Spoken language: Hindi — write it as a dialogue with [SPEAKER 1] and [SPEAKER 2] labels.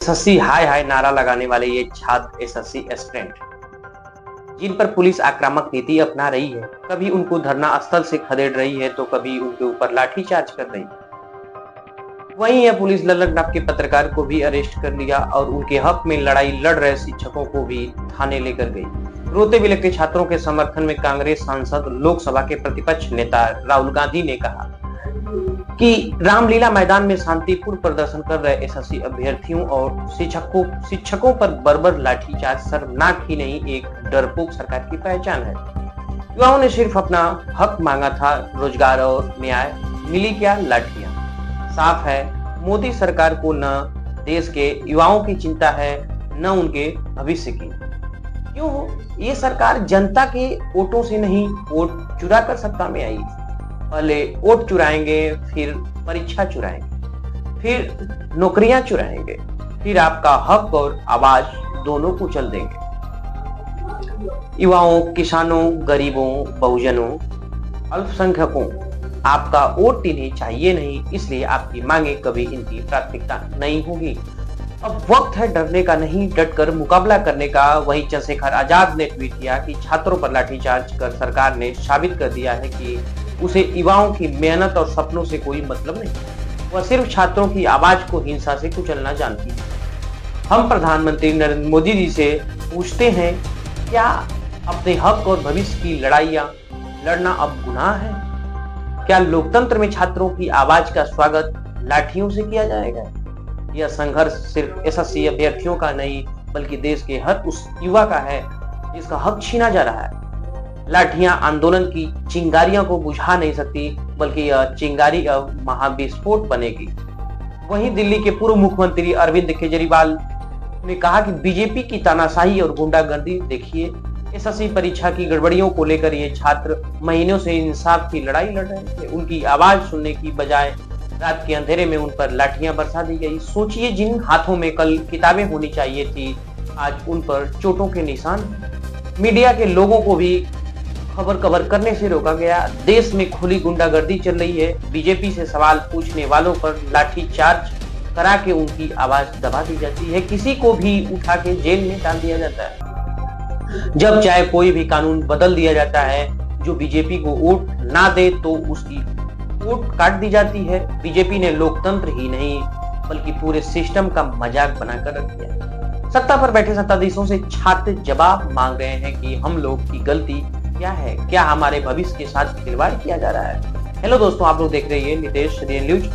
[SPEAKER 1] एसएससी हाय हाय नारा लगाने वाले ये छात्र एसएससी एस्पिरेंट जिन पर पुलिस आक्रामक नीति अपना रही है, कभी उनको धरना स्थल से खदेड़ रही है तो कभी उनके ऊपर लाठीचार्ज कर रही है। वहीं यह पुलिस लल्लक नाम के पत्रकार को भी अरेस्ट कर लिया और उनके हक में लड़ाई लड़ रहे शिक्षकों को भी थाने लेकर गई। रोते बिलखते छात्रों के समर्थन में कांग्रेस सांसद लोकसभा के प्रतिपक्ष नेता राहुल गांधी ने कहा कि रामलीला मैदान में शांतिपूर्ण प्रदर्शन कर रहे एसएससी अभ्यर्थियों और शिक्षकों पर बर्बर लाठीचार्ज शर्मनाक ही नहीं, एक डरपोक सरकार की पहचान है। युवाओं ने सिर्फ अपना हक मांगा था, रोजगार और न्याय, मिली क्या लाठियां। साफ है, मोदी सरकार को न देश के युवाओं की चिंता है न उनके भविष्य की। क्यों? ये सरकार जनता के वोटों से नहीं, वोट चुरा कर सत्ता में आई। पहले वोट चुराएंगे, फिर परीक्षा चुराएंगे, फिर नौकरियां चुराएंगे, फिर आपका हक और आवाज दोनों कुचल देंगे। युवाओं, किसानों, गरीबों, बहुजनों, अल्पसंख्यकों, आपका वोट इन्हें चाहिए नहीं, इसलिए आपकी मांगे कभी इनकी प्राथमिकता नहीं होगी। अब वक्त है डरने का नहीं, डटकर मुकाबला करने का। वहीं चंद्रशेखर आजाद ने ट्वीट किया कि छात्रों पर लाठीचार्ज कर सरकार ने साबित कर दिया है कि उसे युवाओं की मेहनत और सपनों से कोई मतलब नहीं। वह सिर्फ छात्रों की आवाज को हिंसा से कुचलना जानती है। हम प्रधानमंत्री नरेंद्र मोदी जी से पूछते हैं, क्या अपने हक और भविष्य की लड़ाइयां लड़ना अब गुनाह है? क्या लोकतंत्र में छात्रों की आवाज का स्वागत लाठियों से किया जाएगा? यह संघर्ष सिर्फ एसएससी अभ्यर्थियों का नहीं, बल्कि देश के हर उस युवा का है जिसका हक छीना जा रहा है। लाठियां आंदोलन की चिंगारियों को बुझा नहीं सकती, बल्कि यह चिंगारी अब महाविस्फोट बनेगी। वहीं दिल्ली के पूर्व मुख्यमंत्री अरविंद केजरीवाल ने कहा कि बीजेपी की तानाशाही और गुंडागर्दी देखिए। एसएससी परीक्षा की गड़बड़ियों को लेकर ये छात्र महीनों से इंसाफ की लड़ाई लड़ रहे थे। उनकी आवाज सुनने की बजाय रात के अंधेरे में उन पर लाठियां बरसा दी गई। सोचिए, जिन हाथों में कल किताबें होनी चाहिए थी, आज उन पर चोटों के निशान। मीडिया के लोगों को भी खबर कवर करने से रोका गया। देश में खुली गुंडागर्दी चल रही है। बीजेपी से सवाल पूछने वालों पर लाठीचार्ज करा के उनकी आवाज दबा दी जाती है। किसी को भी उठा के जेल में डाल दिया जाता है। जब चाहे कोई भी कानून बदल दिया जाता है। जो बीजेपी को वोट ना दे तो उसकी वोट काट दी जाती है। बीजेपी ने लोकतंत्र ही नहीं, बल्कि पूरे सिस्टम का मजाक बनाकर रख दिया। सत्ता पर बैठे सत्ताधीशों से छात्र जवाब मांग रहे हैं कि हम लोग की गलती क्या है, क्या हमारे भविष्य के साथ खिलवाड़ किया जा रहा है। हेलो दोस्तों, आप लोग देख रहे हैं नितेश रियल न्यूज।